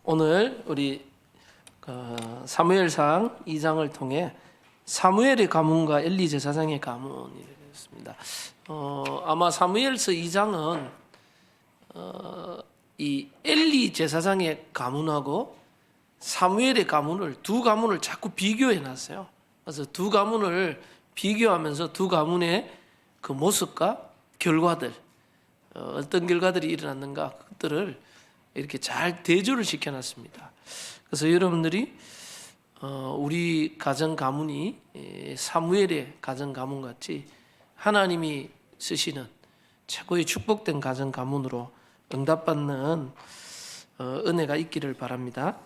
오늘 우리 사무엘상 2장을 통해 사무엘의 가문과 엘리 제사장의 가문이 되겠습니다. 아마 사무엘서 2장은 이 엘리 제사장의 가문하고 사무엘의 가문을 두 가문을 자꾸 비교해 놨어요. 그래서 두 가문을 비교하면서 두 가문의 그 모습과 결과들, 어떤 결과들이 일어났는가 그것들을 이렇게 잘 대조를 시켜놨습니다. 그래서 여러분들이 우리 가정 가문이 사무엘의 가정 가문 같이 하나님이 쓰시는 최고의 축복된 가정 가문으로 응답받는 은혜가 있기를 바랍니다.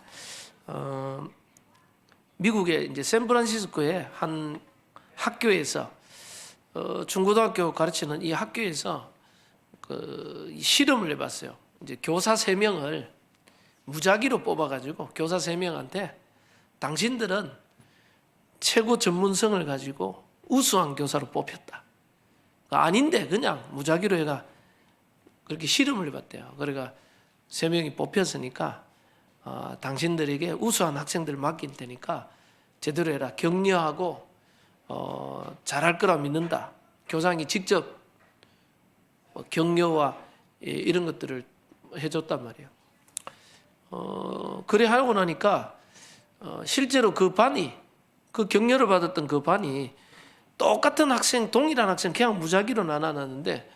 미국의 이제 샌프란시스코의 한 학교에서 중고등학교 가르치는 이 학교에서 그 실험을 해봤어요. 이제 교사 3명을 무작위로 뽑아가지고 교사 3명한테 당신들은 최고 전문성을 가지고 우수한 교사로 뽑혔다. 아닌데 그냥 무작위로 해가 그렇게 실험을 해봤대요. 그러니까 3명이 뽑혔으니까 당신들에게 우수한 학생들 맡길 테니까 제대로 해라. 격려하고 잘할 거라 믿는다. 교장이 직접 격려와 이런 것들을 해줬단 말이에요. 그래 하고 나니까 실제로 그 반이, 그 격려를 받았던 그 반이 똑같은 학생, 동일한 학생 그냥 무작위로 나눠놨는데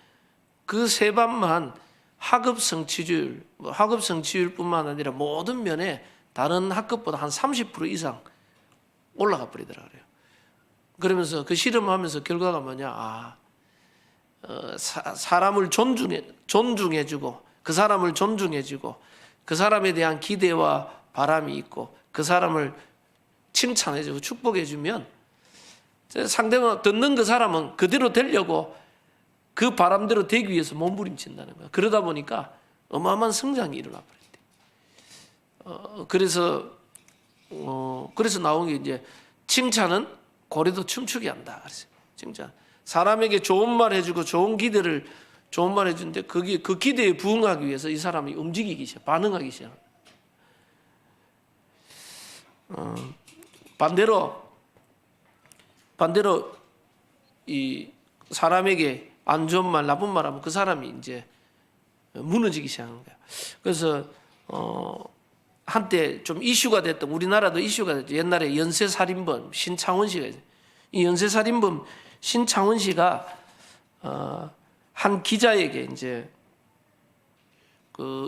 그 세 반만 학업 성취율뿐만 아니라 모든 면에 다른 학급보다 한 30% 이상 올라가 버리더라 그래요. 그러면서 그 실험하면서 결과가 뭐냐? 사람을 존중해주고 그 사람을 존중해주고 그 사람에 대한 기대와 바람이 있고 그 사람을 칭찬해주고 축복해주면 상대방 듣는 그 사람은 그대로 되려고 그 바람대로 되기 위해서 몸부림친다는 거야. 그러다 보니까 어마어마한 성장이 일어나 버렸대. 그래서 나온 게 이제 칭찬은 고래도 춤추게 한다. 그래서 칭찬. 사람에게 좋은 말 해주고 좋은 말 해주는데 그게 그 기대에 부응하기 위해서 이 사람이 움직이기 시작, 반응하기 시작. 반대로 이 사람에게 안 좋은 말, 나쁜 말 하면 그 사람이 이제 무너지기 시작하는 거야. 그래서 한때 좀 이슈가 됐던, 우리나라도 이슈가 됐죠. 옛날에 연쇄살인범 신창원 씨가 있어요. 이 연쇄살인범 신창원 씨가 한 기자에게 이제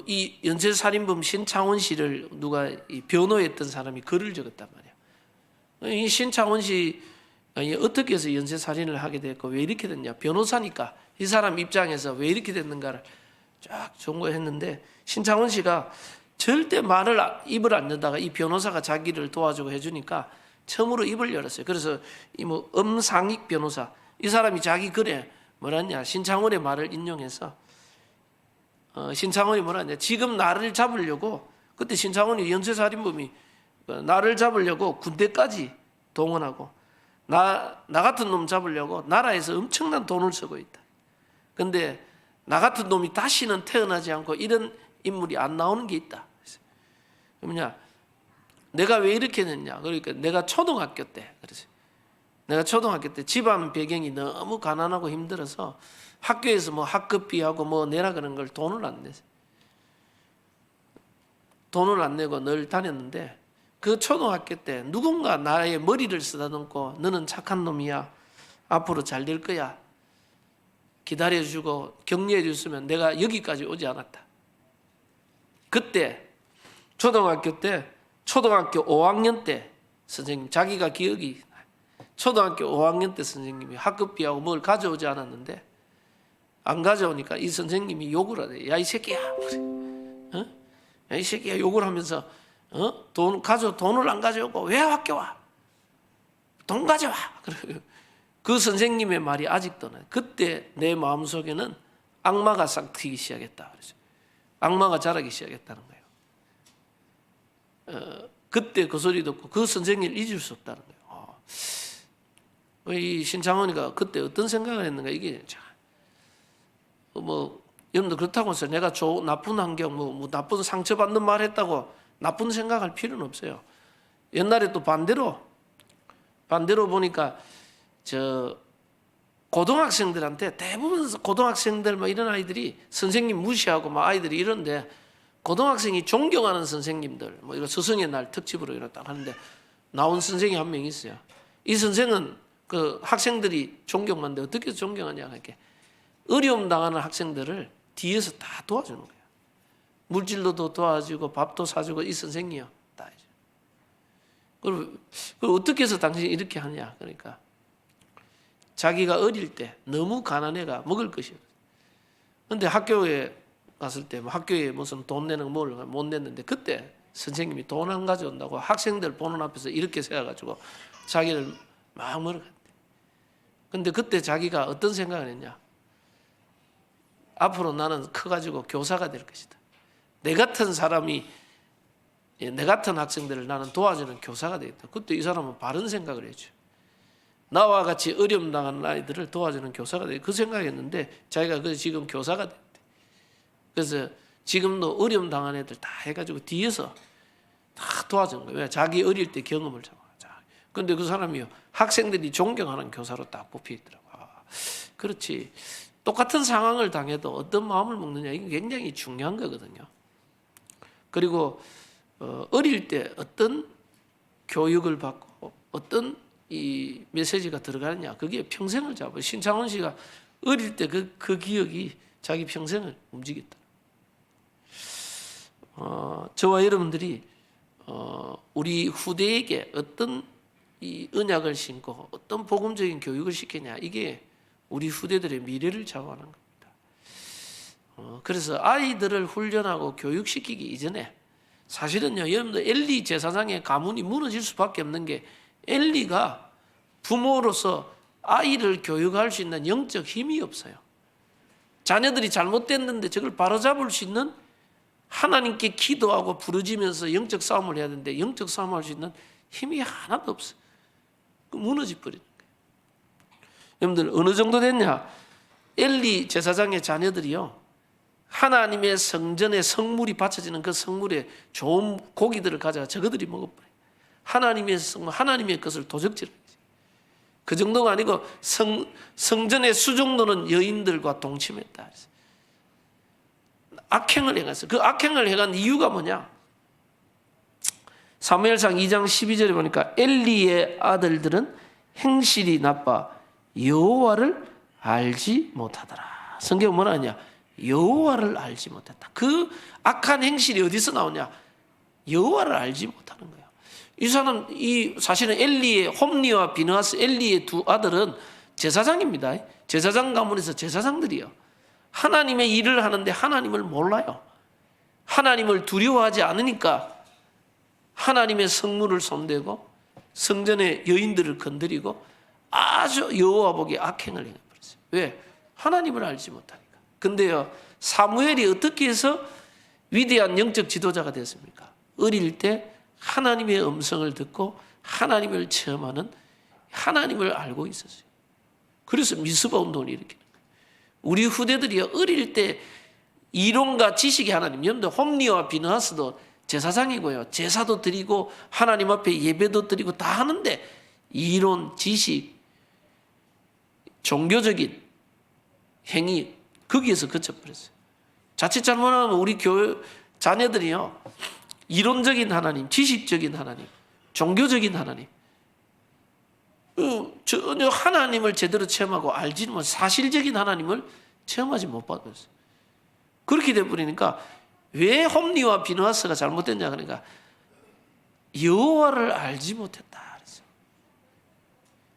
이 연쇄살인범 신창원 씨를 누가 변호했던 사람이 글을 적었단 말이야. 이 신창원 씨 어떻게 해서 연쇄살인을 하게 됐고 왜 이렇게 됐냐? 변호사니까 이 사람 입장에서 왜 이렇게 됐는가를 쫙 종고했는데 신창원 씨가 절대 입을 안 여다가 이 변호사가 자기를 도와주고 해주니까 처음으로 입을 열었어요. 그래서 이 엄상익 변호사, 이 사람이 자기 글에 뭐랬냐? 신창원의 말을 인용해서 신창원이 뭐랬냐? 지금 나를 잡으려고, 그때 신창원이 연쇄살인범이 나를 잡으려고 군대까지 동원하고 나 같은 놈 잡으려고 나라에서 엄청난 돈을 쓰고 있다. 근데 나 같은 놈이 다시는 태어나지 않고 이런 인물이 안 나오는 게 있다. 뭐냐? 내가 왜 이렇게 됐냐? 그러니까 내가 초등학교 때 집안 배경이 너무 가난하고 힘들어서 학교에서 뭐 학급비하고 뭐 내라 그런 걸 돈을 안 내고 늘 다녔는데 그 초등학교 때 누군가 나의 머리를 쓰다듬고 너는 착한 놈이야. 앞으로 잘 될 거야. 기다려주고 격려해 줬으면 내가 여기까지 오지 않았다. 그때 초등학교 5학년 때 선생님, 자기가 기억이 초등학교 5학년 때 선생님이 학급비하고 뭘 가져오지 않았는데 안 가져오니까 이 선생님이 욕을 하래. 야, 이 새끼야. 야, 이 새끼야. 욕을 하면서 돈을 안 가져오고 왜 학교 와? 돈 가져와. 그 선생님의 말이 아직도 나요. 그때 내 마음속에는 악마가 싹 트기 시작했다. 악마가 자라기 시작했다는 거예요. 그때 그 소리 듣고 그 선생님을 잊을 수 없다는 거예요. 이 신창원이가 그때 어떤 생각을 했는가? 이게 여러분들 그렇다고 해서 내가 나쁜 환경, 나쁜 상처받는 말 했다고 나쁜 생각할 필요는 없어요. 옛날에 또 반대로 보니까 저 고등학생들한테 대부분 고등학생들 뭐 이런 아이들이 선생님 무시하고 막 아이들이 이런데 고등학생이 존경하는 선생님들 뭐 이거 스승의 날 특집으로 이렇다 하는데 나온 선생이 한 명 있어요. 이 선생은 그 학생들이 존경하는데 어떻게 존경하냐 이렇게 어려움 당하는 학생들을 뒤에서 다 도와주는 거예요. 물질로도 도와주고 밥도 사주고 이 선생이요 다 해줘. 그리고 어떻게 해서 당신이 이렇게 하냐 그러니까 자기가 어릴 때 너무 가난해가 먹을 것이 없어요. 그런데 학교에 갔을 때 학교에 무슨 돈 내는 뭘 못 냈는데 그때 선생님이 돈 안 가져온다고 학생들 보는 앞에서 이렇게 세워가지고 자기를 막 먹어갔대. 근데 그때 자기가 어떤 생각을 했냐? 앞으로 나는 커가지고 교사가 될 것이다. 내 같은 사람이 내 같은 학생들을 나는 도와주는 교사가 되겠다. 그때 이 사람은 바른 생각을 했죠. 나와 같이 어려움 당하는 아이들을 도와주는 교사가 되겠다. 그 생각했는데 자기가 그래서 지금 교사가 됐대. 그래서 지금도 어려움 당한 애들 다 해가지고 뒤에서 다 도와주는 거예요. 왜? 자기 어릴 때 경험을 잡아. 그런데 그 사람이요 학생들이 존경하는 교사로 딱 뽑혀있더라고. 그렇지. 똑같은 상황을 당해도 어떤 마음을 먹느냐 이게 굉장히 중요한 거거든요. 그리고 어릴 때 어떤 교육을 받고 어떤 이 메시지가 들어가느냐 그게 평생을 잡아요. 신창원 씨가 어릴 때 그 기억이 자기 평생을 움직였다. 저와 여러분들이 우리 후대에게 어떤 이 언약을 신고 어떤 복음적인 교육을 시키냐 이게 우리 후대들의 미래를 좌우하는 겁니다. 그래서 아이들을 훈련하고 교육시키기 이전에 사실은요 여러분들 엘리 제사장의 가문이 무너질 수밖에 없는 게 엘리가 부모로서 아이를 교육할 수 있는 영적 힘이 없어요. 자녀들이 잘못됐는데 저걸 바로잡을 수 있는 하나님께 기도하고 부르짖으면서 영적 싸움을 해야 되는데 영적 싸움을 할 수 있는 힘이 하나도 없어요. 무너져 버리는 거예요. 여러분들 어느 정도 됐냐? 엘리 제사장의 자녀들이요 하나님의 성전에 성물이 바쳐지는 그 성물에 좋은 고기들을 가져가 저거들이 먹어버려요. 하나님의 성물, 하나님의 것을 도적질하지. 그 정도가 아니고 성전의 수종도는 여인들과 동침했다. 악행을 행했어요. 그 악행을 행한 이유가 뭐냐? 사무엘상 2장 12절에 보니까 엘리의 아들들은 행실이 나빠 여호와를 알지 못하더라. 성경은 뭐라 하냐? 여호와를 알지 못했다. 그 악한 행실이 어디서 나오냐? 여호와를 알지 못하는 거예요. 이 사람 사실은 엘리의 홈리와 비느하스 엘리의 두 아들은 제사장입니다. 제사장 가문에서 제사장들이요. 하나님의 일을 하는데 하나님을 몰라요. 하나님을 두려워하지 않으니까 하나님의 성물을 손대고 성전의 여인들을 건드리고 아주 여호와 보기에 악행을 행해버렸어요. 왜? 하나님을 알지 못하니까. 근데요 사무엘이 어떻게 해서 위대한 영적 지도자가 됐습니까? 어릴 때 하나님의 음성을 듣고 하나님을 체험하는 하나님을 알고 있었어요. 그래서 미스바 운동을 일으키는 거예요. 우리 후대들이 어릴 때 이론과 지식의 하나님, 여러분들 홈리와 비느하스도 제사장이고요. 제사도 드리고 하나님 앞에 예배도 드리고 다 하는데 이론, 지식, 종교적인 행위 거기에서 그쳐버렸어요. 자칫 잘못하면 우리 교회 자녀들이요 이론적인 하나님, 지식적인 하나님, 종교적인 하나님 전혀 하나님을 제대로 체험하고 알지는 못하고 사실적인 하나님을 체험하지 못했어요. 그렇게 돼버리니까 왜 홈리와 비느하스가 잘못됐냐 그러니까 여호와를 알지 못했다.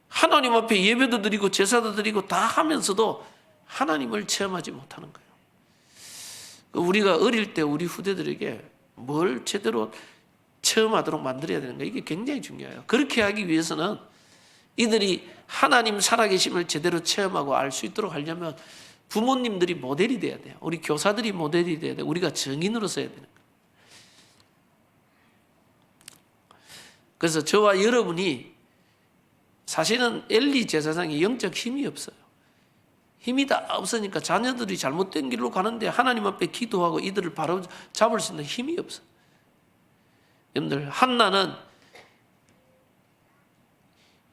하나님 앞에 예배도 드리고 제사도 드리고 다 하면서도 하나님을 체험하지 못하는 거예요. 우리가 어릴 때 우리 후대들에게 뭘 제대로 체험하도록 만들어야 되는 거예요. 이게 굉장히 중요해요. 그렇게 하기 위해서는 이들이 하나님 살아계심을 제대로 체험하고 알 수 있도록 하려면 부모님들이 모델이 돼야 돼요. 우리 교사들이 모델이 돼야 돼요. 우리가 증인으로서 해야 되는 거예요. 그래서 저와 여러분이 사실은 엘리 제사장이 영적 힘이 없어요. 힘이 다 없으니까 자녀들이 잘못된 길로 가는데 하나님 앞에 기도하고 이들을 바로 잡을 수 있는 힘이 없어요. 여러분들 한나는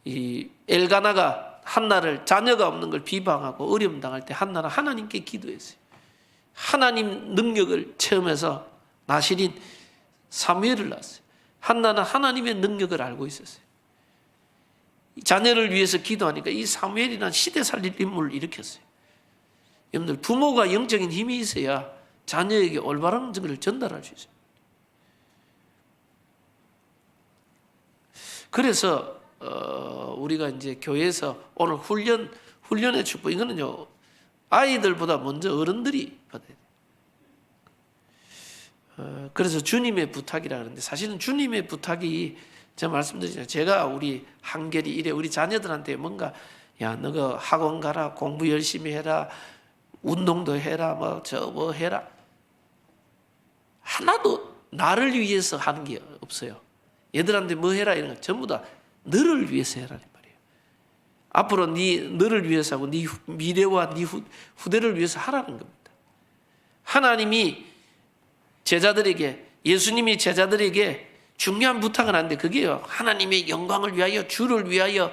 이 엘가나가 한나를 자녀가 없는 걸 비방하고 어려움 당할 때 한나는 하나님께 기도했어요. 하나님 능력을 체험해서 나실인 사무엘을 낳았어요. 한나는 하나님의 능력을 알고 있었어요. 자녀를 위해서 기도하니까 이 사무엘이라는 시대 살릴 인물을 일으켰어요. 여러분들 부모가 영적인 힘이 있어야 자녀에게 올바른 것을 전달할 수 있어요. 그래서 우리가 이제 교회에서 오늘 훈련의 축복, 이거는요 아이들보다 먼저 어른들이 받아야 돼요. 그래서 주님의 부탁이라 그러는데 사실은 주님의 부탁이 제가 말씀드리잖아요. 제가 우리 한결이 이래 우리 자녀들한테 뭔가 야 너가 학원 가라, 공부 열심히 해라, 운동도 해라, 뭐 해라, 하나도 나를 위해서 하는 게 없어요. 얘들한테 뭐 해라 이런 거 전부 다 너를 위해서 해라는 말이에요. 앞으로 너를 위해서 하고 네 미래와 네 후대를 위해서 하라는 겁니다. 하나님이 제자들에게, 예수님이 제자들에게 중요한 부탁은 한데 그게요 하나님의 영광을 위하여, 주를 위하여,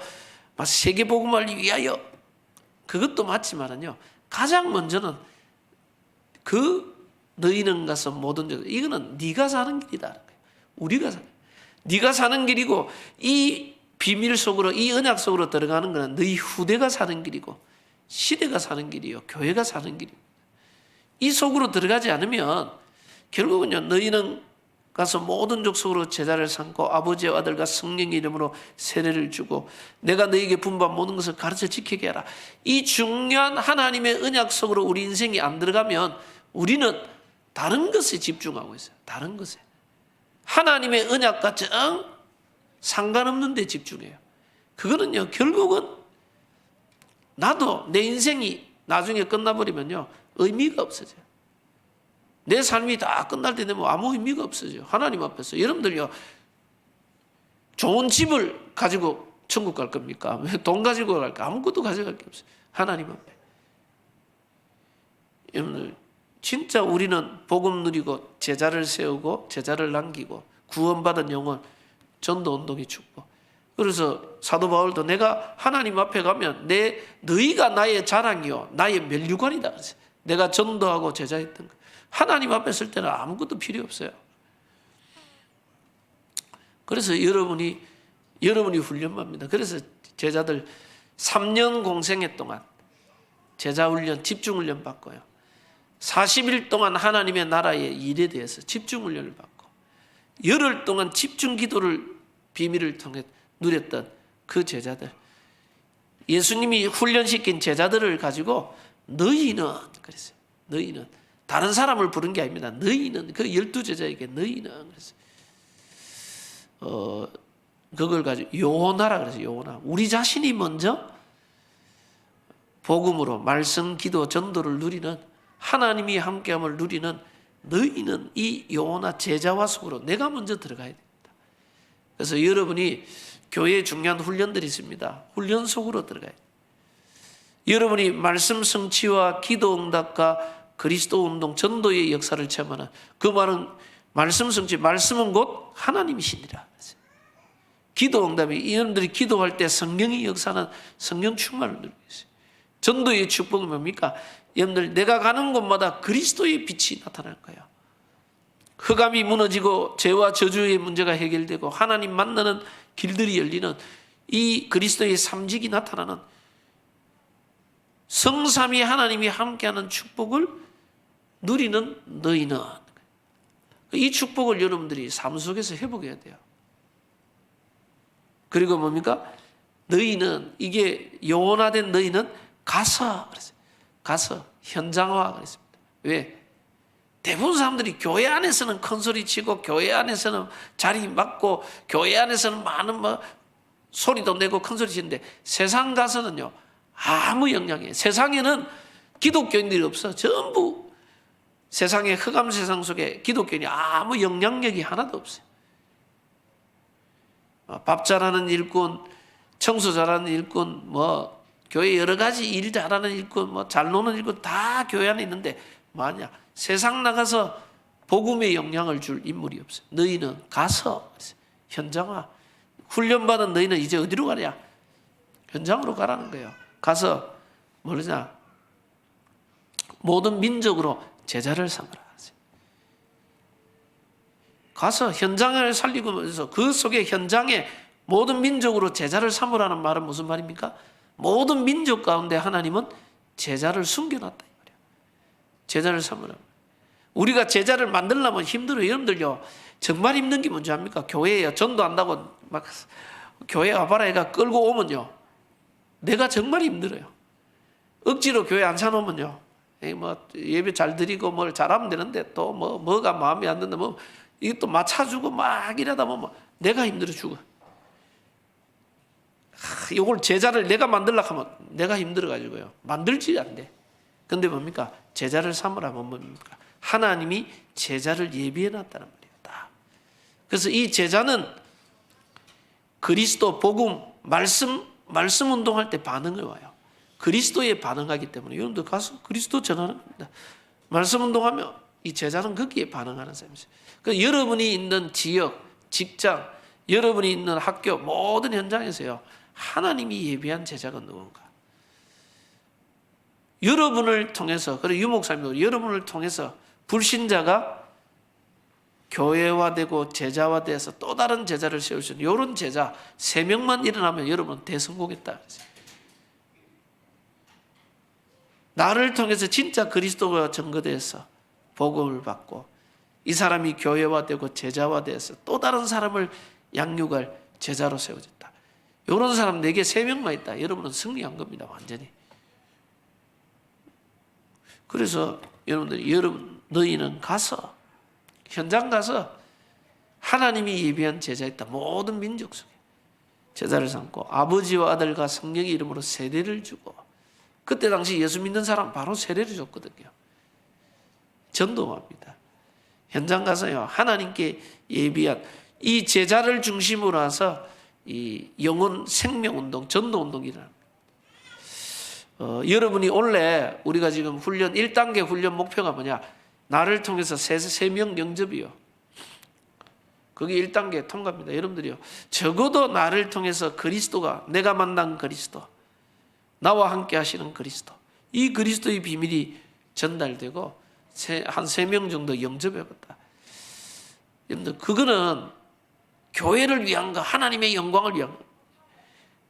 세계복음을 위하여, 그것도 맞지만은요 가장 먼저는 너희는 가서 모든 자, 이거는 네가 사는 길이다. 우리가 네가 사는 길이고 이 비밀 속으로, 이 언약 속으로 들어가는 것은 너희 후대가 사는 길이고 시대가 사는 길이요 교회가 사는 길입니다. 이 속으로 들어가지 않으면 결국은요 너희는 가서 모든 족속으로 제자를 삼고 아버지와 아들과 성령의 이름으로 세례를 주고 내가 너희에게 분부한 모든 것을 가르쳐 지키게 하라. 이 중요한 하나님의 언약 속으로 우리 인생이 안 들어가면 우리는 다른 것에 집중하고 있어요. 다른 것에. 하나님의 언약과 정 상관없는 데 집중해요. 그거는요 결국은 나도 내 인생이 나중에 끝나버리면요 의미가 없어져요. 내 삶이 다 끝날 때 되면 아무 의미가 없어져요. 하나님 앞에서. 여러분들요 좋은 집을 가지고 천국 갈 겁니까? 돈 가지고 갈까? 아무것도 가져갈 게 없어요. 하나님 앞에. 여러분들 진짜 우리는 복음 누리고 제자를 세우고 제자를 남기고 구원받은 영혼 전도 운동의 축복. 그래서 사도 바울도 내가 하나님 앞에 가면 너희가 나의 자랑이요 나의 면류관이다. 내가 전도하고 제자했던 거. 하나님 앞에 설 때는 아무것도 필요 없어요. 그래서 여러분이 훈련받습니다. 그래서 제자들 3년 공생애 동안 제자훈련, 집중훈련 받고요. 40일 동안 하나님의 나라의 일에 대해서 집중훈련을 받고 열흘 동안 집중기도를 비밀을 통해 누렸던 그 제자들, 예수님이 훈련시킨 제자들을 가지고 너희는 그랬어요. 너희는 다른 사람을 부른 게 아닙니다. 너희는 그 12제자에게 너희는 그래서 그걸 가지고 요나라 그래서 요나. 우리 자신이 먼저 복음으로 말씀, 기도, 전도를 누리는 하나님이 함께함을 누리는 너희는 이 요나 제자와 속으로 내가 먼저 들어가야 됩니다. 그래서 여러분이 교회에 중요한 훈련들이 있습니다. 훈련 속으로 들어가야 돼요. 여러분이 말씀 성취와 기도 응답과 그리스도 운동, 전도의 역사를 체험하는 그 말은 말씀 성취, 말씀은 곧 하나님이시니라. 기도 응답이 여러분들이 기도할 때 성령의 역사는 성령 충만을 누리고 있어요. 전도의 축복은 뭡니까? 여러분들 내가 가는 곳마다 그리스도의 빛이 나타날 거예요. 흑암이 무너지고 죄와 저주의 문제가 해결되고 하나님 만나는 길들이 열리는 이 그리스도의 삼직이 나타나는 성삼위 하나님이 함께하는 축복을 누리는 너희는 이 축복을 여러분들이 삶 속에서 회복해야 돼요. 그리고 뭡니까? 너희는 이게 영원화된 너희는 가서 그랬어요. 가서 현장화 그랬습니다. 왜? 대부분 사람들이 교회 안에서는 큰 소리 치고 교회 안에서는 자리 맡고 교회 안에서는 많은 소리도 내고 큰 소리 치는데 세상 가서는요 아무 영향이 세상에는 기독교인들이 없어. 전부 세상의 흑암 세상 속에 기독교인이 아무 영향력이 하나도 없어요. 밥 잘하는 일꾼, 청소 잘하는 일꾼, 교회 여러 가지 일 잘하는 일꾼, 잘 노는 일꾼 다 교회 안에 있는데 뭐하냐? 세상 나가서 복음에 영향을 줄 인물이 없어요. 너희는 가서 현장화. 훈련받은 너희는 이제 어디로 가냐? 현장으로 가라는 거예요. 가서 뭐냐? 모든 민족으로 제자를 삼으라. 가서 현장을 살리면서 그 속에 현장에 모든 민족으로 제자를 삼으라는 말은 무슨 말입니까? 모든 민족 가운데 하나님은 제자를 숨겨놨다 이 말이에요. 제자를 삼으라. 우리가 제자를 만들려면 힘들어요. 여러분들요, 정말 힘든 게 뭔지 압니까? 교회에 전도한다고 막 교회 와봐라 애가 끌고 오면요, 내가 정말 힘들어요. 억지로 교회 안 사놓으면요, 뭐 예배 잘 드리고 뭘 잘하면 되는데 또 뭐가 마음에 안 든다 뭐 이것도 맞춰주고 막 이러다 보면 내가 힘들어 죽어. 이걸 제자를 내가 만들려고 하면 내가 힘들어가지고요, 만들지 안 돼. 근데 뭡니까? 제자를 삼으라면 뭡니까? 하나님이 제자를 예비해놨다는 말이에요. 그래서 이 제자는 그리스도 복음 말씀 운동할 때 반응을 와요. 그리스도에 반응하기 때문에 여러분들 가서 그리스도 전하는 겁니다. 말씀 운동하면 이 제자는 거기에 반응하는 사람이죠. 그래서 여러분이 있는 지역, 직장, 여러분이 있는 학교 모든 현장에서요, 하나님이 예비한 제자가 누군가? 여러분을 통해서, 그리고 유목사님도 여러분을 통해서 불신자가 교회화되고 제자화돼서 또 다른 제자를 세울 수 있는 이런 제자 3명만 일어나면 여러분은 대성공했다. 나를 통해서 진짜 그리스도가 증거돼서 복음을 받고 이 사람이 교회화되고 제자화돼서 또 다른 사람을 양육할 제자로 세워졌다. 이런 사람 4개 3명만 있다. 여러분은 승리한 겁니다. 완전히. 그래서 너희는 가서 현장 가서 하나님이 예비한 제자 있다. 모든 민족 속에 제자를 삼고 아버지와 아들과 성령의 이름으로 세례를 주고, 그때 당시 예수 믿는 사람 바로 세례를 줬거든요. 전도합니다. 현장 가서요, 하나님께 예비한 이 제자를 중심으로 해서 이 영혼 생명운동, 전도운동이 일어납니다. 여러분이 원래 우리가 지금 훈련 1단계 훈련 목표가 뭐냐? 나를 통해서 3명 영접이요. 그게 1단계 통과입니다. 여러분들이요, 적어도 나를 통해서 그리스도가, 내가 만난 그리스도, 나와 함께 하시는 그리스도, 이 그리스도의 비밀이 전달되고 한 3명 정도 영접해봤다. 여러분들, 그거는 교회를 위한 거, 하나님의 영광을 위한 거.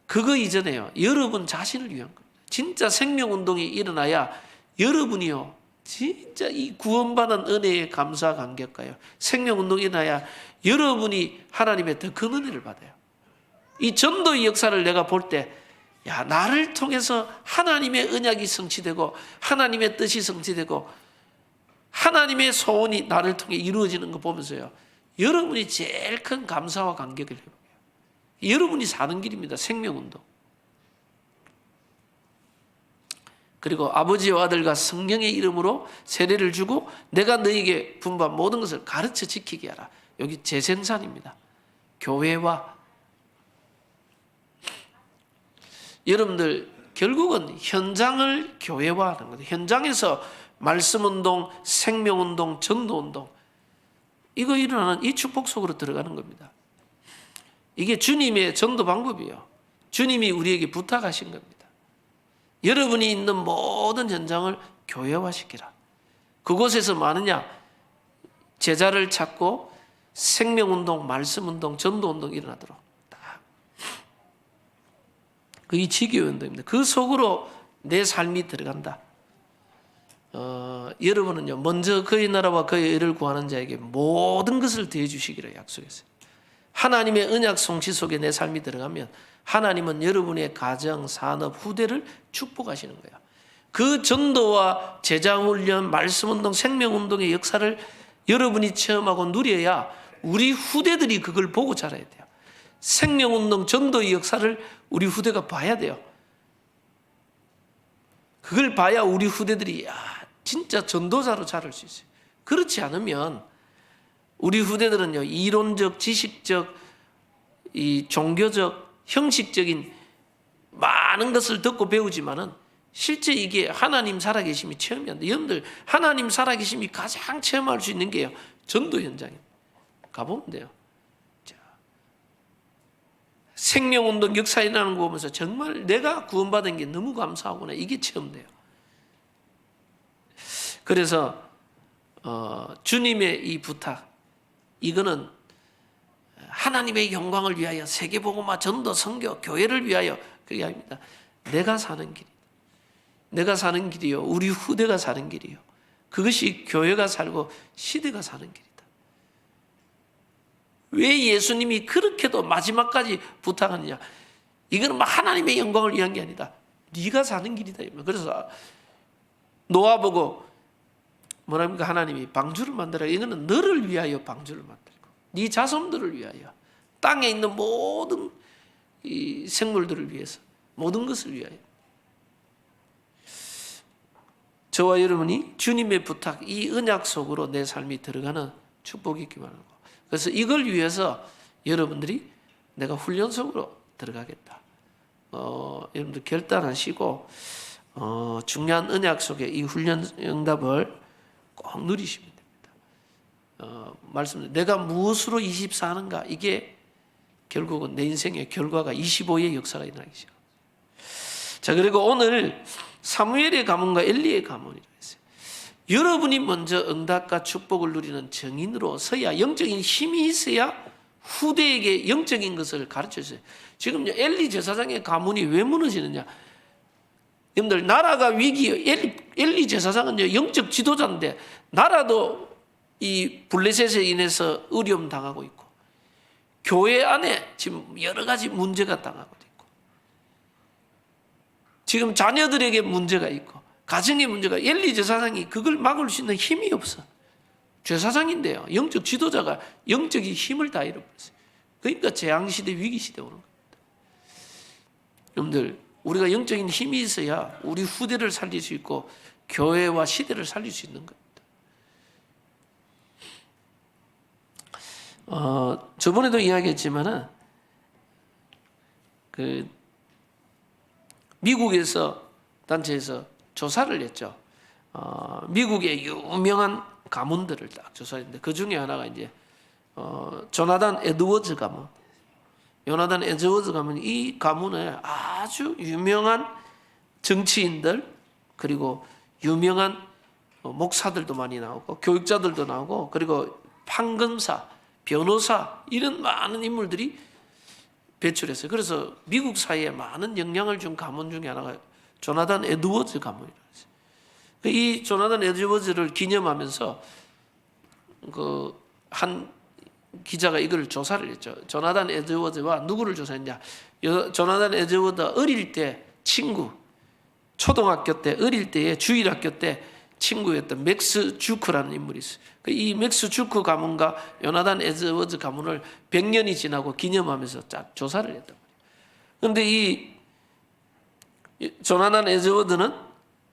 그거 이전에요, 여러분 자신을 위한 겁니다. 진짜 생명운동이 일어나야 여러분이요, 진짜 이 구원받은 은혜에 감사 감격가요. 생명운동이 일어나야 여러분이 하나님의 더 큰 은혜를 받아요. 이 전도의 역사를 내가 볼 때, 야, 나를 통해서 하나님의 언약이 성취되고 하나님의 뜻이 성취되고 하나님의 소원이 나를 통해 이루어지는 거 보면서요, 여러분이 제일 큰 감사와 감격을 해요. 여러분이 사는 길입니다. 생명운동. 그리고 아버지와 아들과 성령의 이름으로 세례를 주고 내가 너희에게 분부한 모든 것을 가르쳐 지키게 하라. 여기 재생산입니다. 교회와 여러분들 결국은 현장을 교회화하는 거예요. 현장에서 말씀운동, 생명운동, 전도운동, 이거 일어나는 이 축복 속으로 들어가는 겁니다. 이게 주님의 전도 방법이에요. 주님이 우리에게 부탁하신 겁니다. 여러분이 있는 모든 현장을 교회화시키라. 그곳에서 많으냐? 제자를 찾고 생명운동, 말씀운동, 전도운동이 일어나도록. 그게 지교운동입니다. 그 속으로 내 삶이 들어간다. 여러분은요, 먼저 그의 나라와 그의 의를 구하는 자에게 모든 것을 더해 주시기로 약속했어요. 하나님의 언약 성취 속에 내 삶이 들어가면 하나님은 여러분의 가정, 산업, 후대를 축복하시는 거예요. 그 전도와 제자훈련, 말씀운동, 생명운동의 역사를 여러분이 체험하고 누려야 우리 후대들이 그걸 보고 자라야 돼요. 생명운동, 전도의 역사를 우리 후대가 봐야 돼요. 그걸 봐야 우리 후대들이 진짜 전도자로 자랄 수 있어요. 그렇지 않으면 우리 후대들은요, 이론적, 지식적, 이 종교적, 형식적인 많은 것을 듣고 배우지만은 실제 이게 하나님 살아계심이 체험이 안 돼. 여러분들 하나님 살아계심이 가장 체험할 수 있는 게요, 전도 현장입니다. 가보면 돼요. 자, 생명운동 역사 일어나는 거 보면서 정말 내가 구원받은 게 너무 감사하구나, 이게 체험돼요. 그래서 주님의 이 부탁, 이거는 하나님의 영광을 위하여 세계복음화 전도 선교 교회를 위하여 그게 아닙니다. 내가 사는 길이다. 내가 사는 길이요, 우리 후대가 사는 길이요, 그것이 교회가 살고 시대가 사는 길이다. 왜 예수님이 그렇게도 마지막까지 부탁하느냐? 이거는 막 하나님의 영광을 위한 게 아니다. 네가 사는 길이다. 그래서 노아 보고 뭐랍니까? 하나님이 방주를 만들어. 이거는 너를 위하여 방주를 만들고 네 자손들을 위하여, 땅에 있는 모든 이 생물들을 위해서, 모든 것을 위하여. 저와 여러분이 주님의 부탁, 이 언약 속으로 내 삶이 들어가는 축복이 있기 바랍니다. 그래서 이걸 위해서 여러분들이 내가 훈련 속으로 들어가겠다. 여러분들 결단하시고 중요한 언약 속에 이 훈련 응답을 꼭 누리시면 됩니다. 말씀드린 내가 무엇으로 24하는가, 이게 결국은 내 인생의 결과가 25의 역사가 일어나기 시작합니다. 자, 그리고 오늘 사무엘의 가문과 엘리의 가문이라고 했어요. 여러분이 먼저 응답과 축복을 누리는 증인으로 서야, 영적인 힘이 있어야 후대에게 영적인 것을 가르쳐줘요. 지금 엘리 제사장의 가문이 왜 무너지느냐? 여러분들 나라가 위기예요. 엘리 제사장은 영적 지도자인데 나라도 이 블레셋에 인해서 어려움 당하고 있고, 교회 안에 지금 여러 가지 문제가 당하고 있고, 지금 자녀들에게 문제가 있고, 가정의 문제가, 엘리 제사장이 그걸 막을 수 있는 힘이 없어. 제사장인데요, 영적 지도자가 영적인 힘을 다 잃어버렸어요. 그러니까 재앙시대, 위기시대 오는 겁니다. 여러분들 우리가 영적인 힘이 있어야 우리 후대를 살릴 수 있고 교회와 시대를 살릴 수 있는 겁니다. 저번에도 이야기했지만은 그 미국에서 단체에서 조사를 했죠. 미국의 유명한 가문들을 딱 조사했는데 그 중에 하나가 이제 조나단 에드워즈 가문. 조나단 에드워즈 가문, 이 가문에 아주 유명한 정치인들, 그리고 유명한 목사들도 많이 나오고 교육자들도 나오고, 그리고 판검사, 변호사, 이런 많은 인물들이 배출했어요. 그래서 미국 사회에 많은 영향을 준 가문 중에 하나가 조나단 에드워즈 가문이라고 했어요. 이 조나단 에드워즈를 기념하면서 그 한 기자가 이걸 조사를 했죠. 조나단 에드워즈와 누구를 조사했냐? 조나단 에드워드 어릴 때 친구, 초등학교 때, 어릴 때에 주일학교 때 친구였던 맥스 주크라는 인물이 있어요. 이 맥스 주크 가문과 조나단 에드워즈 가문을 100년이 지나고 기념하면서 조사를 했단 말이에요. 그런데 이 조나단 에드워드는,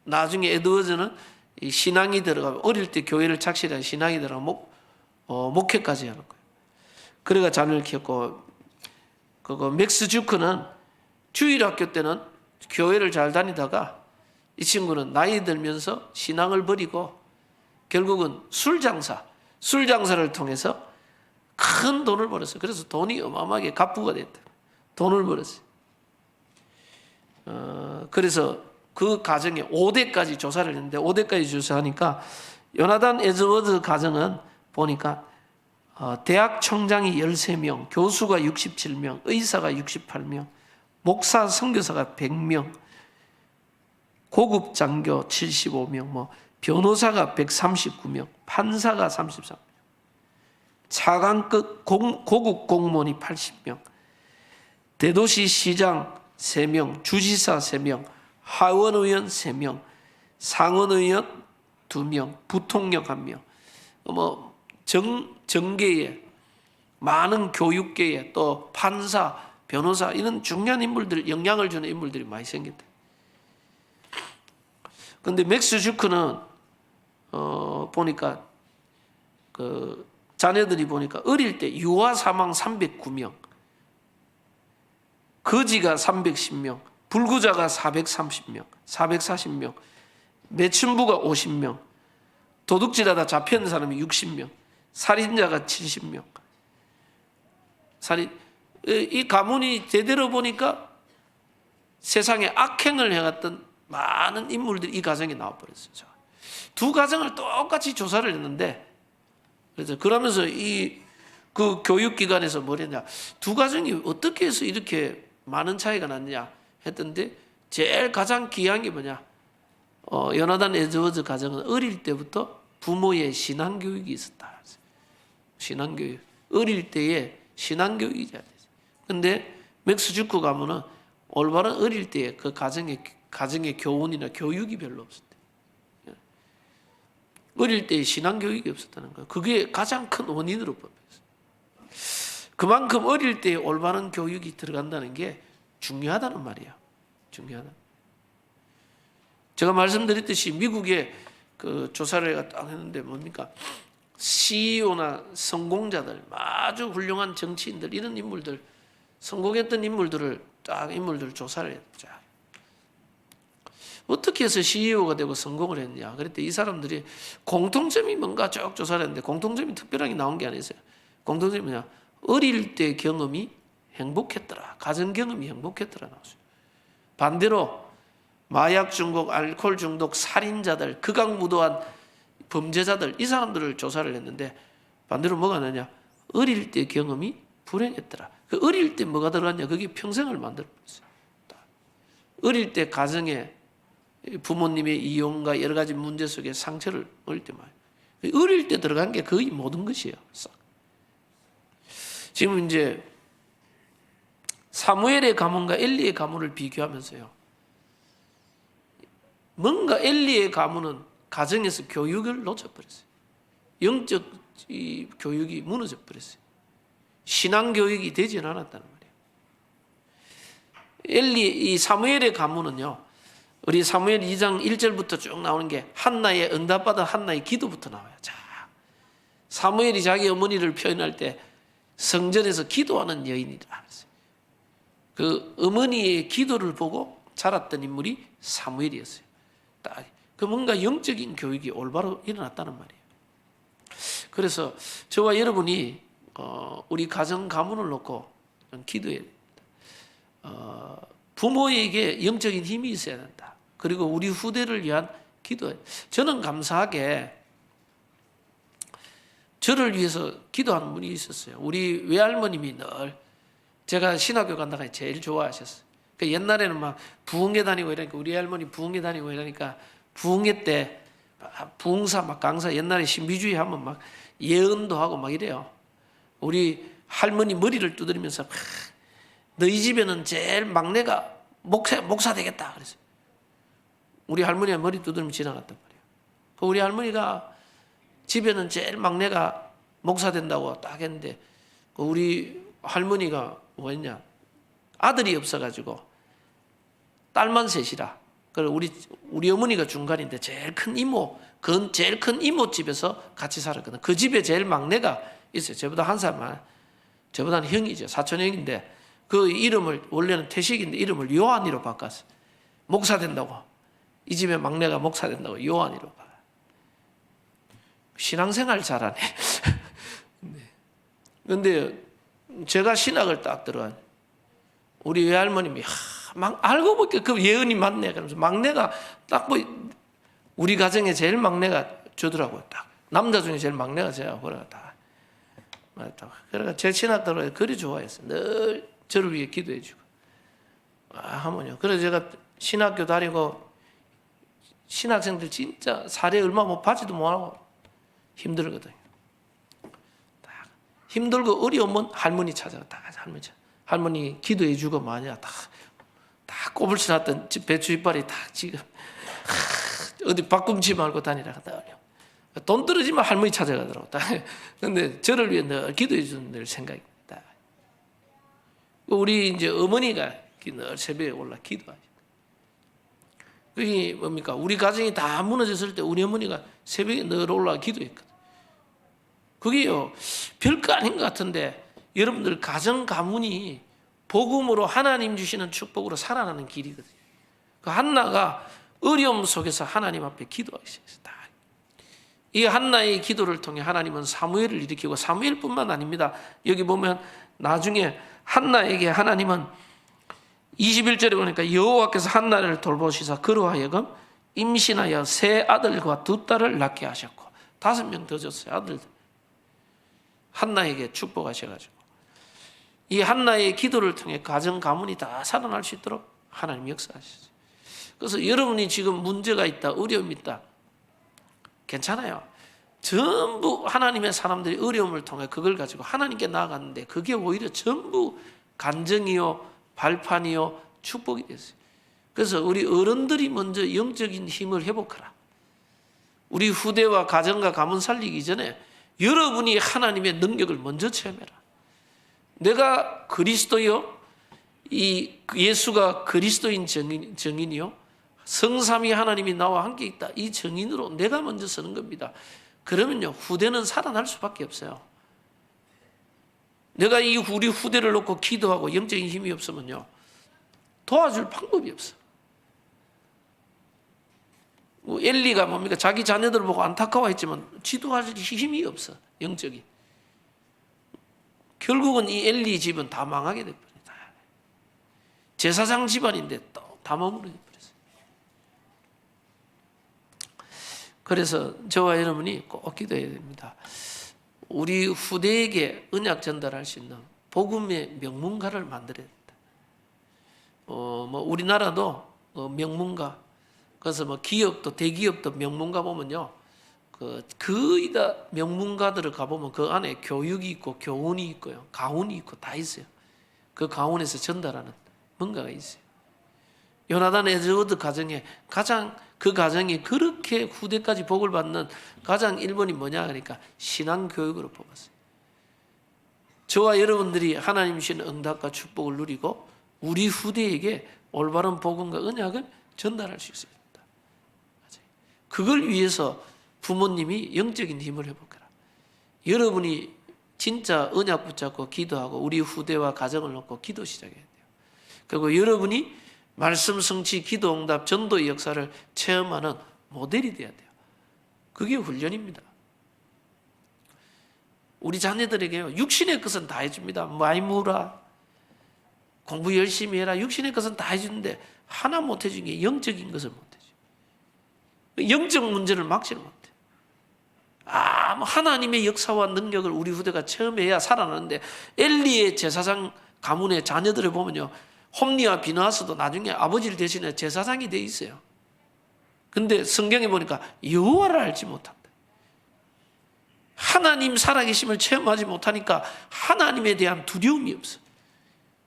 나중에 에드워즈는 이 신앙이 들어가면, 어릴 때 교회를 착실한 신앙이 들어가면 목회까지 하는 거예요. 그래가 자녀를 키웠고, 그거 맥스 주크는 주일학교 때는 교회를 잘 다니다가 이 친구는 나이 들면서 신앙을 버리고 결국은 술 장사를 통해서 큰 돈을 벌었어요. 그래서 돈이 어마어마하게 갑부가 됐다. 돈을 벌었어요. 그래서 그 가정에 5대까지 조사를 했는데, 5대까지 조사하니까 조나단 에드워즈 가정은 보니까 대학 총장이 13명, 교수가 67명, 의사가 68명, 목사 선교사가 100명, 고급 장교 75명, 변호사가 139명, 판사가 33명, 차관급 고급 공무원이 80명, 대도시 시장 3명, 주지사 3명, 하원의원 3명, 상원의원 2명, 부통령 1명, 정계에, 많은 교육계에, 또 판사, 변호사, 이런 중요한 인물들, 영향을 주는 인물들이 많이 생겼다. 그런데 맥스 주크는 보니까 그 자녀들이 보니까 어릴 때 유아 사망 309명, 거지가 310명, 불구자가 430명, 440명, 매춘부가 50명, 도둑질하다 잡혀있는 사람이 60명, 살인자가 70명. 이 가문이 제대로 보니까 세상에 악행을 해갔던 많은 인물들이 이 가정에 나와버렸어요. 두 가정을 똑같이 조사를 했는데, 그래서 그러면서 그 교육기관에서 뭐랬냐, 두 가정이 어떻게 해서 이렇게 많은 차이가 났냐 했던데, 제일 가장 귀한 게 뭐냐, 요나단 에드워즈 가정은 어릴 때부터 부모의 신앙교육이 있었다. 신앙교육. 어릴 때에 신앙교육이 있어야 되지. 근데 맥스 주크 가문은 올바른 어릴 때에 그 가정의 교훈이나 교육이 별로 없었대. 어릴 때에 신앙교육이 없었다는 거예요. 그게 가장 큰 원인으로 뽑혔어요. 그만큼 어릴 때에 올바른 교육이 들어간다는 게 중요하다는 말이에요. 중요하다. 제가 말씀드렸듯이 미국에 그 조사를 딱 했는데 뭡니까? CEO나 성공자들, 아주 훌륭한 정치인들, 이런 인물들, 성공했던 인물들을 조사를 했죠. 어떻게 해서 CEO가 되고 성공을 했냐? 그랬더니 이 사람들이 공통점이 뭔가 쭉 조사를 했는데 공통점이 특별하게 나온 게 아니었어요. 공통점이 뭐냐? 어릴 때 경험이 행복했더라. 가정 경험이 행복했더라 나왔어요. 반대로 마약 중독, 알코올 중독, 살인자들, 극악무도한 범죄자들, 이 사람들을 조사를 했는데 반대로 뭐가 나냐? 어릴 때 경험이 불행했더라. 그 어릴 때 뭐가 들어갔냐? 그게 평생을 만들어버렸어요. 어릴 때 가정에 부모님의 이용과 여러 가지 문제 속에 상처를 어릴 때 많이. 어릴 때 들어간 게 거의 모든 것이에요. 지금 이제 사무엘의 가문과 엘리의 가문을 비교하면서요. 뭔가 엘리의 가문은 가정에서 교육을 놓쳐버렸어요. 영적 교육이 무너져버렸어요. 신앙 교육이 되지 않았다는 말이에요. 이 사무엘의 가문은요. 우리 사무엘 2장 1절부터 쭉 나오는 게 한나의 응답받은 한나의 기도부터 나와요. 자, 사무엘이 자기 어머니를 표현할 때 성전에서 기도하는 여인이다. 그 어머니의 기도를 보고 자랐던 인물이 사무엘이었어요. 그 뭔가 영적인 교육이 올바로 일어났다는 말이에요. 그래서 저와 여러분이 우리 가정 가문을 놓고 기도해야 됩니다. 부모에게 영적인 힘이 있어야 된다. 그리고 우리 후대를 위한 기도해. 저는 감사하게 저를 위해서 기도하는 분이 있었어요. 우리 외할머님이 늘 제가 신학교 간다가 제일 좋아하셨어요. 그 옛날에는 막 부흥회 다니고 이러니까 우리 할머니 부흥회 다니고 이러니까 부흥회 때 부흥사 막 강사 옛날에 신비주의 하면 막 예언도 하고 막 이래요. 우리 할머니 머리를 두드리면서 너희 집에는 제일 막내가 목사 되겠다 그랬어요. 우리 할머니가 머리 두드리면 지나갔단 말이에요. 우리 할머니가 집에는 제일 막내가 목사 된다고 딱 했는데 우리 할머니가 뭐였냐? 아들이 없어가지고 딸만 셋이라. 그리고 우리 어머니가 중간인데 제일 큰 이모 집에서 같이 살았거든. 그 집에 제일 막내가 있어요. 저보다 한 살만, 저보다는 형이죠. 사촌 형인데 그 이름을 원래는 태식인데 이름을 요한이로 바꿨어. 목사 된다고. 이 집에 막내가 목사 된다고 요한이로 바꿨어. 신앙생활 잘하네. 그런데 제가 신학을 딱 들어간 우리 외할머님이 막 알고 보니까 그 예언이 맞네. 그러면서 막내가 딱 우리 가정에 제일 막내가 저더라고요. 딱 남자 중에 제일 막내가 제가 그러다. 그러니까 제 신학들을 그리 좋아했어요. 늘 저를 위해 기도해주고 하면요. 그래서 제가 신학교 다니고 신학생들 진짜 사례 얼마 못 받지도 못하고 힘들거든요. 힘들고 어려우면 할머니 찾아가. 할머니 기도해주고 마냐 다 꼬불쳐놨던 배추 이빨이 다 지금 어디 바꿈치 말고 다니라 돈 떨어지면 할머니 찾아가더라고. 근데 저를 위해 늘 기도해주는 늘 생각입니다. 우리 이제 어머니가 늘 새벽에 올라 기도하죠. 그게 뭡니까? 우리 가정이 다 무너졌을 때 우리 어머니가 새벽에 늘 올라 기도했거든. 그게요 별거 아닌 것 같은데 여러분들 가정 가문이 복음으로 하나님 주시는 축복으로 살아나는 길이거든요. 그 한나가 어려움 속에서 하나님 앞에 기도하기 시작했다. 이 한나의 기도를 통해 하나님은 사무엘을 일으키고, 사무엘뿐만 아닙니다. 여기 보면 나중에 한나에게 하나님은 21절에 보니까 여호와께서 한나를 돌보시사 그로 하여금 임신하여 세 아들과 두 딸을 낳게 하셨고, 5명 더 줬어요. 아들들. 한나에게 축복하셔가지고, 이 한나의 기도를 통해 가정 가문이 다 살아날 수 있도록 하나님 역사하셨어요. 그래서 여러분이 지금 문제가 있다, 어려움이 있다, 괜찮아요. 전부 하나님의 사람들이 어려움을 통해 그걸 가지고 하나님께 나아갔는데, 그게 오히려 전부 간증이요, 발판이요, 축복이 됐어요. 그래서 우리 어른들이 먼저 영적인 힘을 회복하라. 우리 후대와 가정과 가문 살리기 전에 여러분이 하나님의 능력을 먼저 체험해라. 내가 그리스도요, 이 예수가 그리스도인 증인이요, 성삼위 하나님이 나와 함께 있다, 이 증인으로 내가 먼저 서는 겁니다. 그러면요, 후대는 살아날 수밖에 없어요. 내가 이 우리 후대를 놓고 기도하고 영적인 힘이 없으면요, 도와줄 방법이 없어. 엘리가 뭡니까? 자기 자녀들을 보고 안타까워했지만 지도할 힘이 없어, 영적인. 결국은 이 엘리 집은 다 망하게 돼버렸다. 제사장 집안인데 또 다 머무르게 버렸어요. 그래서 저와 여러분이 꼭 기도해야 됩니다. 우리 후대에게 언약 전달할 수 있는 복음의 명문가를 만들어야 된다. 우리나라도 명문가, 그래서 기업도 대기업도 명문가 보면요, 거의 다 명문가들을 가보면 그 안에 교육이 있고 교훈이 있고요, 가훈이 있고 다 있어요. 그 가훈에서 전달하는 뭔가가 있어요. 요나단 에즈워드 가정에 가장, 그 가정이 그렇게 후대까지 복을 받는 가장 1번이 뭐냐 하니까 신앙교육으로 뽑았어요. 저와 여러분들이 하나님 주신 응답과 축복을 누리고 우리 후대에게 올바른 복음과 언약을 전달할 수 있습니다. 그걸 위해서 부모님이 영적인 힘을 회복해라. 여러분이 진짜 언약 붙잡고 기도하고 우리 후대와 가정을 놓고 기도 시작해야 돼요. 그리고 여러분이 말씀 성취, 기도 응답, 전도의 역사를 체험하는 모델이 돼야 돼요. 그게 훈련입니다. 우리 자녀들에게요, 육신의 것은 다 해줍니다. 많이 모으라, 공부 열심히 해라, 육신의 것은 다 해주는데 하나 못 해준 게 영적인 것을 못 해줘. 영적 문제를 막지를 못해. 하나님의 역사와 능력을 우리 후대가 체험해야 살아나는데, 엘리의 제사장 가문의 자녀들을 보면요, 홈리와 비나하스도 나중에 아버지를 대신해 제사장이 돼 있어요. 근데 성경에 보니까 여호와를 알지 못한다. 하나님 살아계심을 체험하지 못하니까 하나님에 대한 두려움이 없어.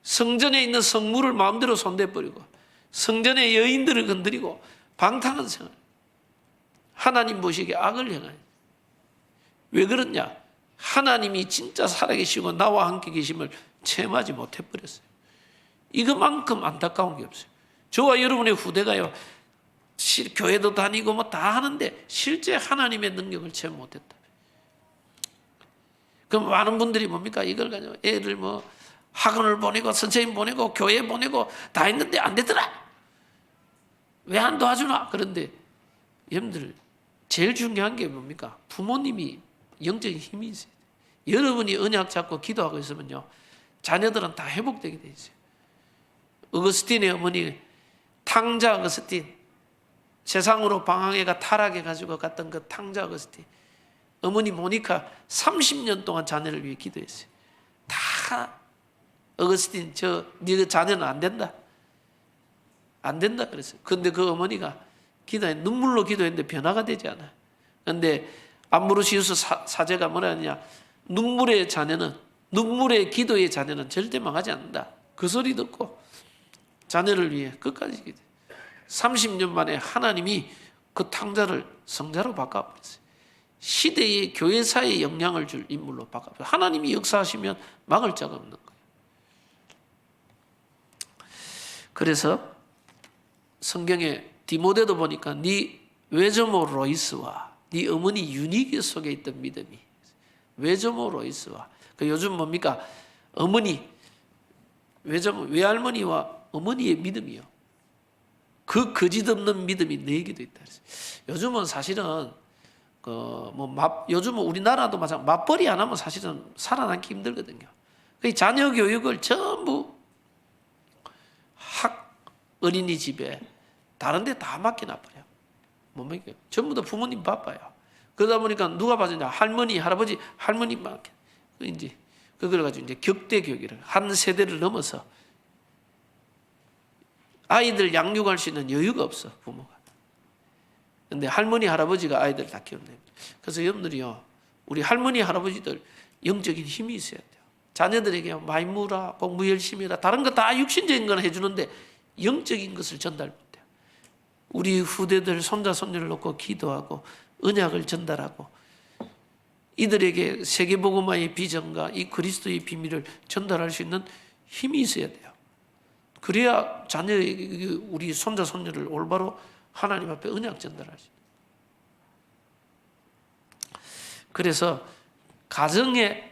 성전에 있는 성물을 마음대로 손대버리고 성전의 여인들을 건드리고 방탕한 생활, 하나님 보시기에 악을 행하니. 왜 그러냐? 하나님이 진짜 살아계시고 나와 함께 계심을 체험하지 못해버렸어요. 이거만큼 안타까운 게 없어요. 저와 여러분의 후대가요, 교회도 다니고 다 하는데 실제 하나님의 능력을 체험 못했다. 그럼 많은 분들이 뭡니까? 이걸 가지고 애를 학원을 보내고 선생님 보내고 교회 보내고 다 했는데 안 되더라. 왜 안 도와주나? 그런데 여러분들 제일 중요한 게 뭡니까? 부모님이 영적인 힘이 있어요. 여러분이 언약 잡고 기도하고 있으면요, 자녀들은 다 회복되게 돼 있어요. 어거스틴의 어머니 탕자 어거스틴, 세상으로 방황해가 타락해가지고 갔던 그 탕자 어거스틴, 어머니 모니카 30년 동안 자녀를 위해 기도했어요. 다 어거스틴, 네 자녀는 안 된다, 안 된다 그랬어요. 그런데 그 어머니가 눈물로 기도했는데 변화가 되지 않아요. 그런데 암브로시우스 사제가 뭐라 하느냐, 눈물의 기도의 자녀는 절대 망하지 않는다. 그 소리 듣고 자녀를 위해 끝까지 기도해요. 30년 만에 하나님이 그 탕자를 성자로 바꿔버렸어요. 시대의 교회사에 영향을 줄 인물로 바꿔버렸어요. 하나님이 역사하시면 막을 자가 없는 거예요. 그래서 성경에 디모데도 보니까 네 외조모 로이스와 네 어머니 유니게 속에 있던 믿음이, 외조모 로이스와, 요즘 뭡니까? 어머니 외할머니와 어머니의 믿음이요. 그 거짓 없는 믿음이 너에게도 있다. 요즘은 사실은 요즘은 우리나라도 마찬가지 맞벌이 안 하면 사실은 살아남기 힘들거든요. 그 자녀 교육을 전부 어린이집에 다른 데 다 맡겨놔버려요. 못 맡겨요. 전부 다 부모님 바빠요. 그러다 보니까 누가 봐주냐? 할머니, 할아버지, 할머니만 맡겨. 이제 그걸 가지고 이제 격대 교육이라 한 세대를 넘어서 아이들 양육할 수 있는 여유가 없어 부모가. 근데 할머니, 할아버지가 아이들 다 키운다. 그래서 여러분들이요, 우리 할머니, 할아버지들 영적인 힘이 있어야 돼요. 자녀들에게 많이 물어, 공부 열심히 해라. 다른 거 다 육신적인 건 해주는데 영적인 것을 전달 못해요. 우리 후대들 손자, 손녀를 놓고 기도하고 언약을 전달하고 이들에게 세계복음화의 비전과 이 그리스도의 비밀을 전달할 수 있는 힘이 있어야 돼요. 그래야 자녀, 우리 손자, 손녀를 올바로 하나님 앞에 언약 전달할 수 있어요. 그래서 가정에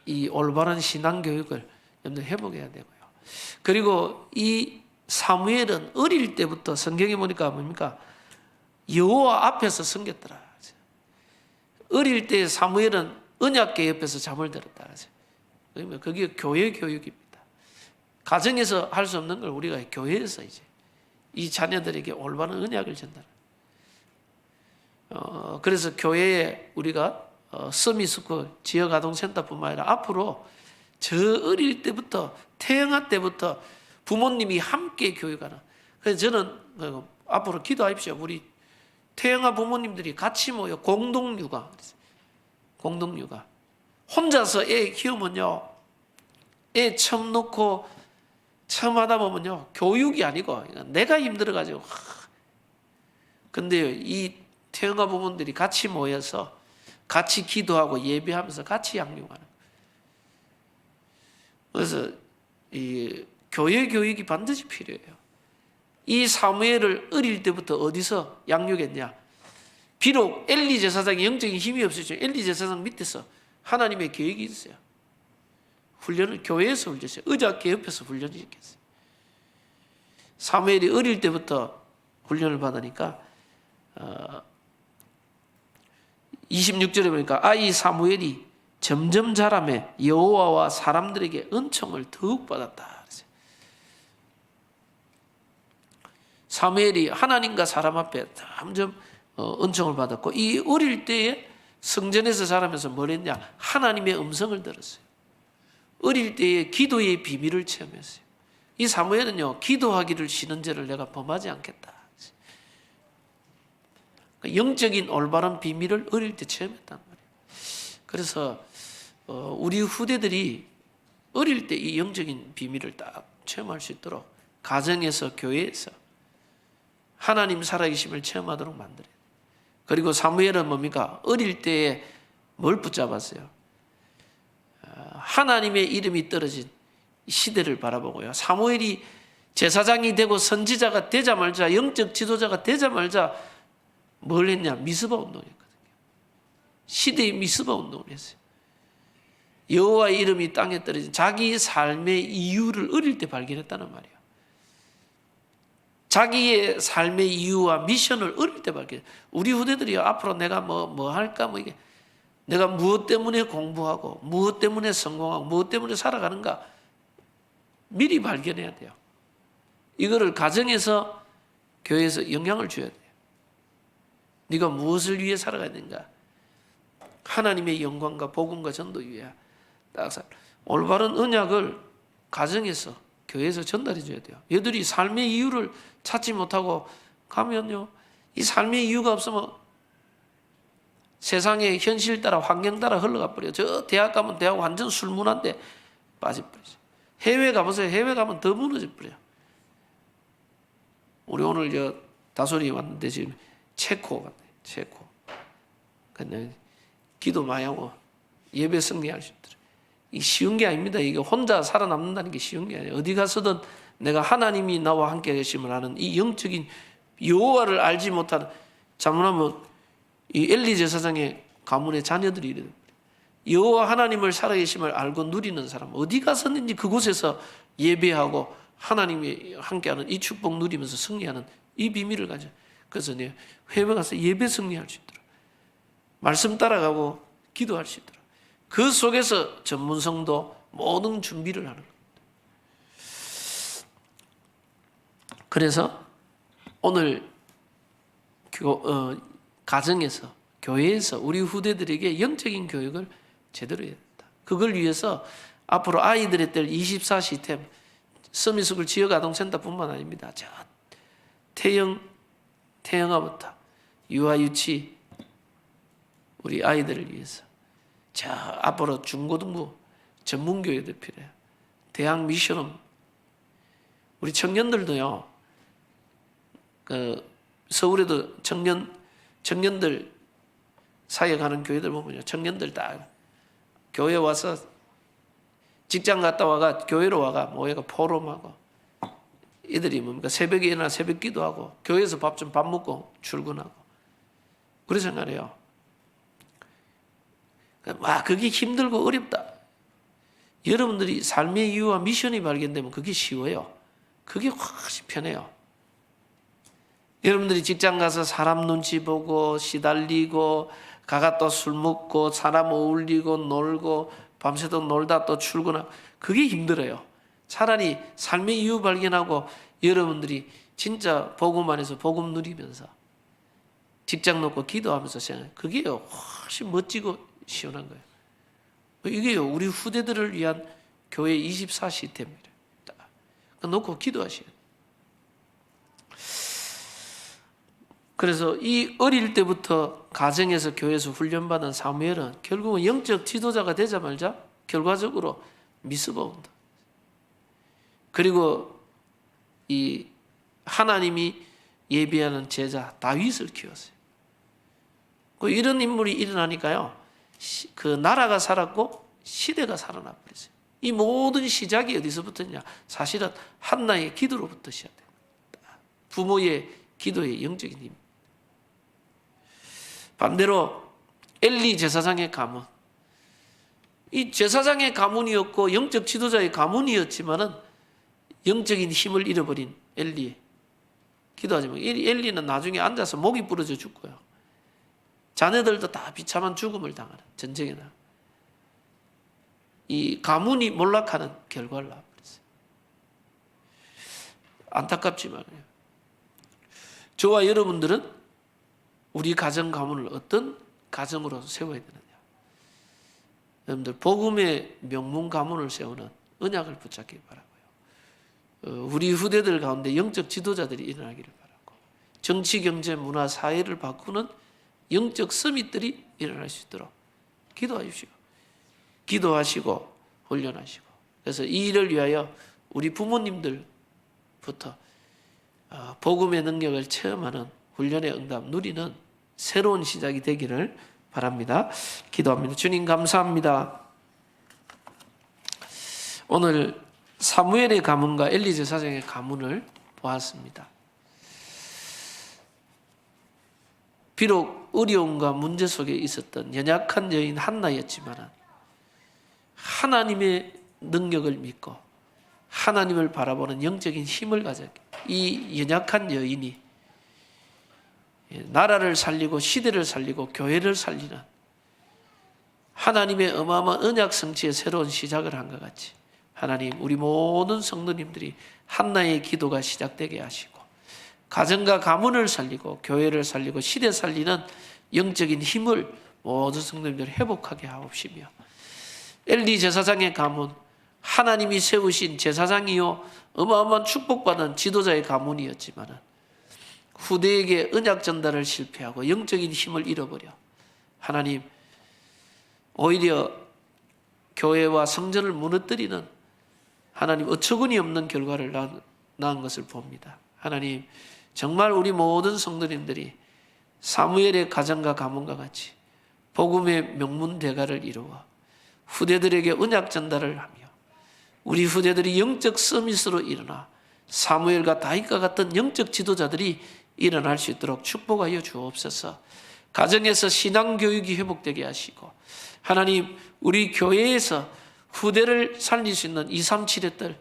이 올바른 신앙교육을 여러분들 회복해야 되고요. 그리고 이 사무엘은 어릴 때부터 성경에 보니까 뭡니까? 여호와 앞에서 섬겼더라. 어릴 때 사무엘은 언약궤 옆에서 잠을 들었다. 그러면 그게 교회 교육입니다. 가정에서 할 수 없는 걸 우리가 교회에서 이제 이 자녀들에게 올바른 언약을 전달. 그래서 교회에 우리가 서미스쿨 지역아동센터뿐만 아니라 앞으로 저 어릴 때부터 태영아 때부터 부모님이 함께 교육하는. 그래서 저는 앞으로 기도하십시오. 우리 태영아 부모님들이 같이 모여 공동육아. 공동육아. 혼자서 애 키우면요, 애 처음 놓고 처음 하다 보면요, 교육이 아니고 내가 힘들어가지고. 근데 이 태영아 부모님들이 같이 모여서 같이 기도하고 예배하면서 같이 양육하는. 그래서 이 교회 교육이 반드시 필요해요. 이 사무엘을 어릴 때부터 어디서 양육했냐? 비록 엘리 제사장이 영적인 힘이 없었지만 엘리 제사장 밑에서 하나님의 계획이 있어요. 훈련을 교회에서 훈련했어요. 의자계 옆에서 훈련을 시켰어요. 사무엘이 어릴 때부터 훈련을 받으니까 26절에 보니까 아이 사무엘이 점점 자라매 여호와와 사람들에게 은총을 더욱 받았다. 사무엘이 하나님과 사람 앞에 점점 은총을 받았고, 이 어릴 때에 성전에서 자라면서 뭘 했냐? 하나님의 음성을 들었어요. 어릴 때에 기도의 비밀을 체험했어요. 이 사무엘은요, 기도하기를 쉬는 죄를 내가 범하지 않겠다. 영적인 올바른 비밀을 어릴 때 체험했단 말이에요. 그래서 우리 후대들이 어릴 때 이 영적인 비밀을 딱 체험할 수 있도록 가정에서, 교회에서 하나님 살아계심을 체험하도록 만들어요. 그리고 사무엘은 뭡니까? 어릴 때에 뭘 붙잡았어요? 하나님의 이름이 떨어진 시대를 바라보고요. 사무엘이 제사장이 되고 선지자가 되자마자, 영적 지도자가 되자마자 뭘 했냐? 미스바 운동했거든요. 시대의 미스바 운동을 했어요. 여호와의 이름이 땅에 떨어진 자기 삶의 이유를 어릴 때 발견했다는 말이에요. 자기의 삶의 이유와 미션을 어릴 때 발견해요. 우리 후대들이 앞으로 내가 뭐 할까? 이게 내가 무엇 때문에 공부하고, 무엇 때문에 성공하고, 무엇 때문에 살아가는가? 미리 발견해야 돼요. 이거를 가정에서, 교회에서 영향을 줘야 돼요. 네가 무엇을 위해 살아가야 되는가? 하나님의 영광과 복음과 전도 위해 딱 올바른 언약을 가정에서, 교회에서 전달해 줘야 돼요. 얘들이 삶의 이유를 찾지 못하고 가면요, 이 삶의 이유가 없으면 세상의 현실 따라, 환경 따라 흘러가 버려요. 저 대학 가면 대학 완전 술문화인데 빠져버리죠. 해외 가보세요. 해외 가면 더 무너져 버려요. 우리 오늘 다솔이 왔는데 지금 체코 같네. 체코. 근데 기도 많이 하고 예배 승리할 수 있더라. 이 쉬운 게 아닙니다. 이게 혼자 살아남는다는 게 쉬운 게 아니에요. 어디 가서든 내가 하나님이 나와 함께 계심을 하는 이 영적인 여호와를 알지 못하는, 잘못하면 이 엘리 제사장의 가문의 자녀들이 이래요. 여호와 하나님을 살아계심을 알고 누리는 사람, 어디 가서든지 그곳에서 예배하고 하나님이 함께하는 이 축복 누리면서 승리하는 이 비밀을 가져. 그래서 해외 가서 예배 승리할 수 있도록, 말씀 따라가고 기도할 수 있도록, 그 속에서 전문성도 모든 준비를 하는 겁니다. 그래서 오늘 가정에서, 교회에서 우리 후대들에게 영적인 교육을 제대로 해야 된다. 그걸 위해서 앞으로 아이들의 때 24시스템, 서미스쿨 지역아동센터뿐만 아닙니다. 저 태영아부터 유아 유치 우리 아이들을 위해서, 저 앞으로 중고등부 전문교육도 필요해요. 대학 미션홈, 우리 청년들도요. 서울에도 청년들 사역하는 교회들 보면요, 청년들 다 교회 와서 직장 갔다 와가 교회로 와가 모여가 포럼하고, 이들이 뭡니까, 새벽에 일어나 새벽 기도하고 교회에서 밥 먹고 출근하고 그런 생각해요. 그게 힘들고 어렵다. 여러분들이 삶의 이유와 미션이 발견되면 그게 쉬워요. 그게 훨씬 편해요. 여러분들이 직장 가서 사람 눈치 보고 시달리고 가가 또 술 먹고 사람 어울리고 놀고 밤새도록 놀다 또 출근하고, 그게 힘들어요. 차라리 삶의 이유 발견하고 여러분들이 진짜 복음 안에서 복음 누리면서 직장 놓고 기도하면서 생각해요. 그게 훨씬 멋지고 시원한 거예요. 이게요, 우리 후대들을 위한 교회 24시스템입니다. 놓고 기도하셔야 돼요. 그래서 이 어릴 때부터 가정에서 교회에서 훈련받은 사무엘은 결국은 영적 지도자가 되자마자 결과적으로 미스바 온다. 그리고 이 하나님이 예비하는 제자 다윗을 키웠어요. 이런 인물이 일어나니까요, 그 나라가 살았고 시대가 살아나 버렸어요. 이 모든 시작이 어디서부터냐? 사실은 한나의 기도로부터 시작됩니다. 부모의 기도의 영적인 힘. 반대로 엘리 제사장의 가문, 이 제사장의 가문이었고 영적 지도자의 가문이었지만은 영적인 힘을 잃어버린 엘리, 기도하지만 엘리는 나중에 앉아서 목이 부러져 죽고요, 자녀들도 다 비참한 죽음을 당하는 전쟁에 나. 이 가문이 몰락하는 결과를 낳아버렸어요. 안타깝지만요, 저와 여러분들은 우리 가정 가문을 어떤 가정으로 세워야 되느냐? 여러분들 복음의 명문 가문을 세우는 언약을 붙잡기 바라고요. 우리 후대들 가운데 영적 지도자들이 일어나기를 바라고, 정치, 경제, 문화, 사회를 바꾸는 영적 서밋들이 일어날 수 있도록 기도하십시오. 기도하시고 훈련하시고. 그래서 이 일을 위하여 우리 부모님들부터 복음의 능력을 체험하는 훈련의 응답 누리는 새로운 시작이 되기를 바랍니다. 기도합니다. 주님 감사합니다. 오늘 사무엘의 가문과 엘리 제사장의 가문을 보았습니다. 비록 어려움과 문제 속에 있었던 연약한 여인 한나였지만 하나님의 능력을 믿고 하나님을 바라보는 영적인 힘을 가졌기, 이 연약한 여인이 나라를 살리고 시대를 살리고 교회를 살리는 하나님의 어마어마한 언약 성취의 새로운 시작을 한 것 같이, 하나님 우리 모든 성도님들이 한나의 기도가 시작되게 하시고 가정과 가문을 살리고 교회를 살리고 시대 살리는 영적인 힘을 모든 성도님들 회복하게 하옵시며, 엘리 제사장의 가문, 하나님이 세우신 제사장이요 어마어마한 축복받은 지도자의 가문이었지만 후대에게 언약 전달을 실패하고 영적인 힘을 잃어버려 하나님 오히려 교회와 성전을 무너뜨리는 하나님 어처구니 없는 결과를 낳은 것을 봅니다. 하나님 정말 우리 모든 성도님들이 사무엘의 가정과 가문과 같이 복음의 명문 대가를 이루어 후대들에게 언약 전달을 하며 우리 후대들이 영적 서밋으로 일어나 사무엘과 다윗과 같은 영적 지도자들이 일어날 수 있도록 축복하여 주옵소서. 가정에서 신앙교육이 회복되게 하시고, 하나님 우리 교회에서 후대를 살릴 수 있는 237의 뜰,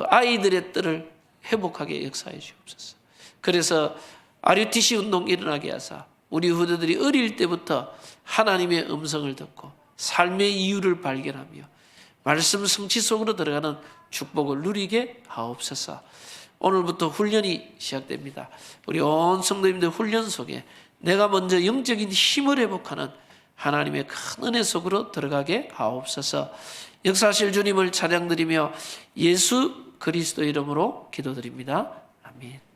아이들의 뜰을 회복하게 역사해 주옵소서. 그래서 RUTC 운동 일어나게 하사 우리 후대들이 어릴 때부터 하나님의 음성을 듣고 삶의 이유를 발견하며 말씀 성취 속으로 들어가는 축복을 누리게 하옵소서. 오늘부터 훈련이 시작됩니다. 우리 온 성도님들 훈련 속에 내가 먼저 영적인 힘을 회복하는 하나님의 큰 은혜 속으로 들어가게 하옵소서. 역사하실 주님을 찬양드리며 예수 그리스도 이름으로 기도드립니다. 아멘.